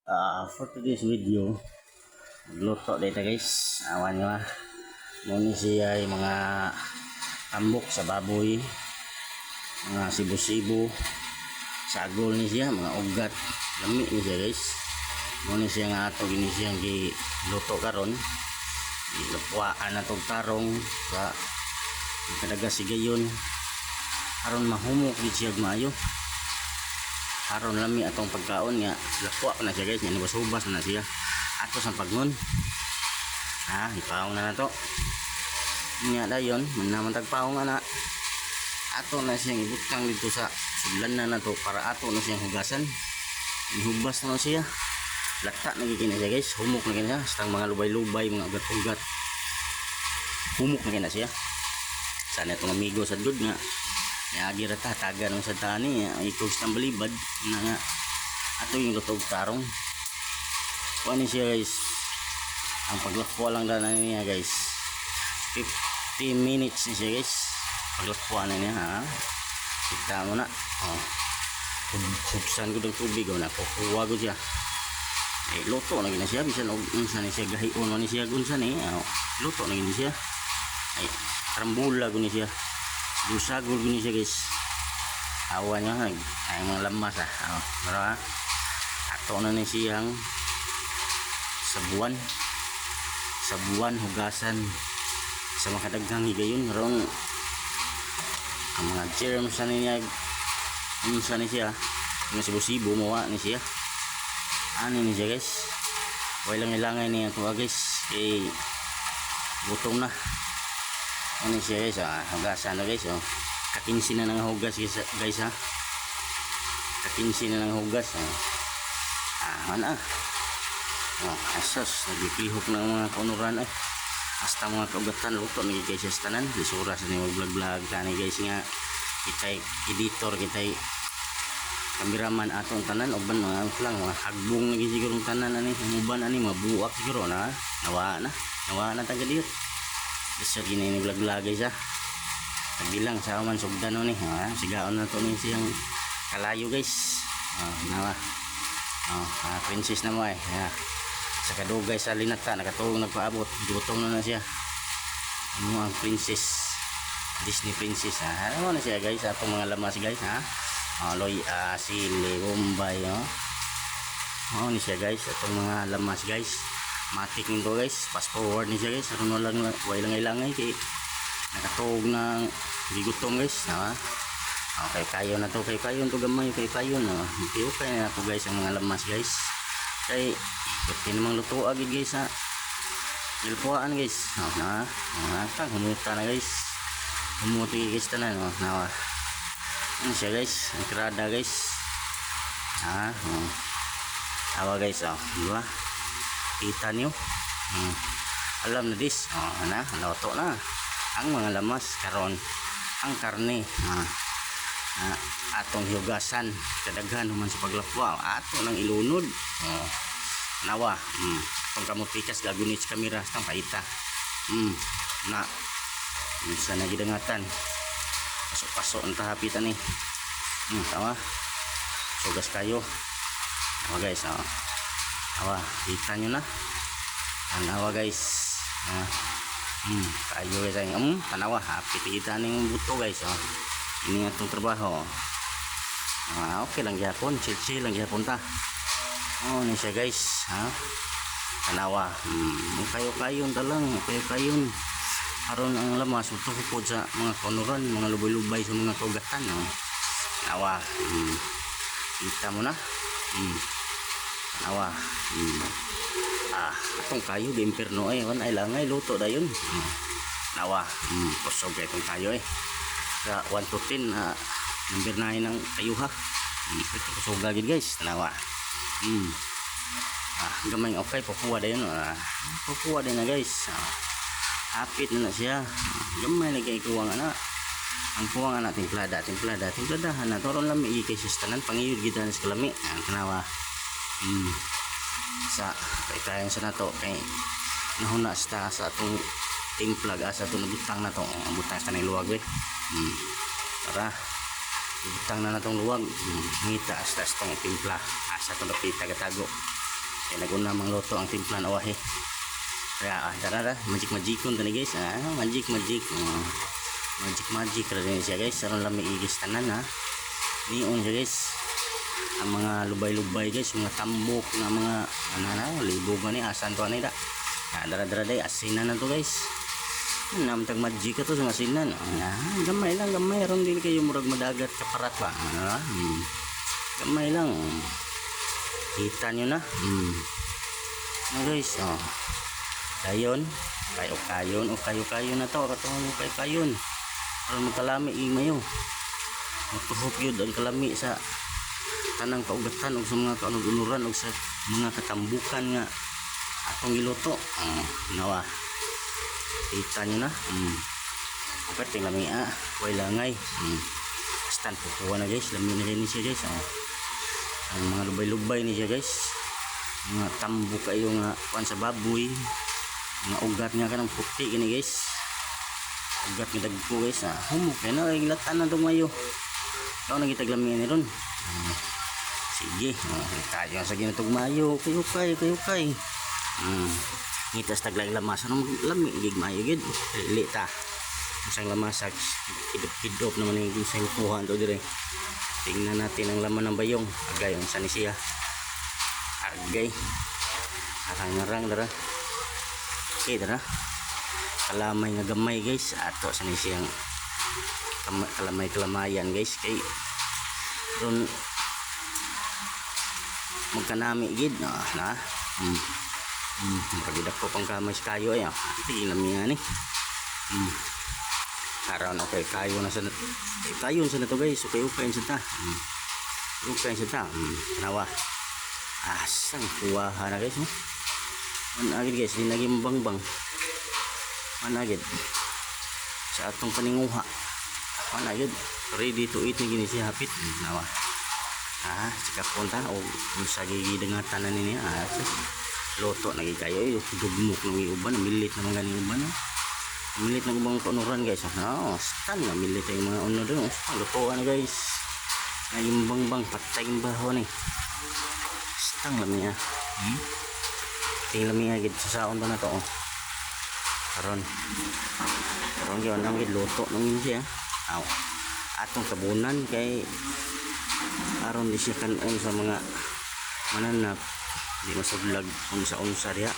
For today's video, magluto dito guys. Awan nyo muna siya yung mga tambok sa baboy, mga sibo-sibo, sagol ni siya, mga ugat, lami ni siya guys. Muna siya nga ato gini siyang giluto karon. Ilapwaan na tong tarong sa kadaga sigayon. Aron mahumok di siya maayo. Aron lami atong pagkaon nga lakwa pa na siya guys, nga nibas-ubas na siya ato sa pagngon. Ipaong na to nga dayon naman tagpaong na ato na siyang ibutang dito sa sudlan na to para ato na siyang hugasan. Ihubas na siya, lata na gina siya guys, humok na gina siya, stang mga lubay-lubay, mga ugat-ugat, humok na gina siya. Sana itong amigo sa dud nga yagi rata taga nung sa tani ikaw sa balibad na nga ato yung lutog tarong kuha ni siya guys. Ang paglakwa lang na niya guys, 50 minutes ni siya guys, paglakwa na niya kita mo na hubsan ko ng tubig na kukuha ko siya luto na gina siya, bisan unsa ni siya gahion ni siya gunsa ni luto na gina siya trambula ko ni siya, dusagol ko ni siya guys. Awan niya ay mga lamas pero ato na ni siyang sabuan hugasan sa mga daghang higayon ron ang mga germs na niya unsa ni siya mga sibo-sibo mawa ni siya ni siya guys. Walang ilangay niya ito guys kay gutom na ano siya guys. Hugasan na guys kakinsi na ng hugas guys kakinsi na ng hugas asos nagipihok ng mga kaunuran hasta mga kaugatan luto nagi guys sa tanan lisura sa nimo vlog tani guys nga kitay editor kitay kameraman atong tanan uban mga lang mga hagbong nagi siguro tanan ani uban ani mabuak siguro na nawa na taga diot isa gini vlog guys bilang sa man sugdan ni sigaon na to ni siyang kalayo guys nawa princess na mo sa kadugay sa linata nakatuong nagpaabot gutom na siya ang princess Disney princess ano na siya guys atong mga lamas guys loy sili bombay ni siya guys atong mga lamas guys matik nito guys, fast forward ni siya guys aron lang way lang kay nakatuog ng gigutom guys okay kayo na to kayo to gamay kayo na okay na to guys ang mga lamas guys kay pati namang luto agad guys ilpuan guys humuta na guys humuti guys tanan ano siya guys ang krada guys awa guys diba kita nyo alam na this nauto na ang mga lamas karon ang karne atong hiugasan kadaghan naman sa paglapwa ato nang ilunod nawa kung kamutikas gagunit sa kamera stang paita na bisa na gidangatan pasok ang tahapitan tawa sugas kayo guys kita nyo na tanawa guys kayo guys tanawa pipita ng buto guys ini atong trabaho okay lang gyapon chill lang gyapon ta ni siya guys tanawa kayo talang kayo aron ang lamas utok po sa mga konuran mga lubay-lubay sa mga kaugatan tanawa kita mo na tanawa atong kayo bimperno ay langay luto dayon nawa kusog itong kayo sa 1 to 10 number 9 ng kayo kusog agad guys tanawa gamay okay pupuwa dayon pupuwa din na guys hapit na siya gamay na kay kuwang ang kuwang timpladahan na toron lang may ikay sa tanan pangiyod kita sa kalami tanawa sa kaitayan sa nato kay nahuna sa atong timplag sa atong nabutang na to butang sa niluwag para butang na natong luwag ngita sa tong timpla sa atong napita gatago kaya nagunamang luto ang timplan awahe. Kaya tara magic-magicon tani guys. Magic rin siya guys. Aron lami igis tanan ha. Nion siya guys. Ang mga lubay-lubay guys, mga tambok nga mga libog ni asan to ani da. Dara day asinan na to guys. Namtag magic to sa asinan. Gamay lang ron din kayo murag madagat kaparat pa. Gamay lang. Kita nyo na. Guys, kayon kayo na to katong kayon para magkalami mayo matuhop yun ang kalami sa tanang kaugatan o sa mga kaunuran o sa mga katambukan nga atong giluto. Nawa kita nyo na. Kapit yung lami way langay. Stand po na guys, lami na rin siya guys. Ang mga lubay-lubay ni siya guys, mga tambok kayo nga kuan sa baboy, mga ugat nga kanang puti gini guys, ugat nga dagko guys. Humok kaya na latan na tumayo ikaw na gitaglami ni ron. Sige tayo sa ginatugmayo kayukay ngitas taglay lamas ano lami gig mayo gid dili ta isang lamasak kidop naman yung isang kuhan to dire. Tingnan natin ang laman ng bayong agay ang sani siya agay arang dara. Okay dara kalamay nga gamay guys ato sani siyang kalamayan guys kay ron magkanami gid na pagid ako pang kamay kayo ay tingnan mi ani karon okay kayo na sa kayon sa nato guys okay sa ta nawa asang kuwahan na guys managid guys di naging bangbang managid sa atong paninguha managid ready to eat ni gini siya hapit nawa sika punta o sa gigidangatan na niya loto na gid kayo dugmok ng uban milit naman ganing uban milit na ubang kaunuran guys. Stan na milit yung mga uno doon lutoan na guys naging bangbang patay yung baho ni stang lami tingnan lami gid sa saon to na to karon gyud nang gid luto nang siya atong kabunan kay aron di siya kanon sa mga mananap di masudlag unsa diha.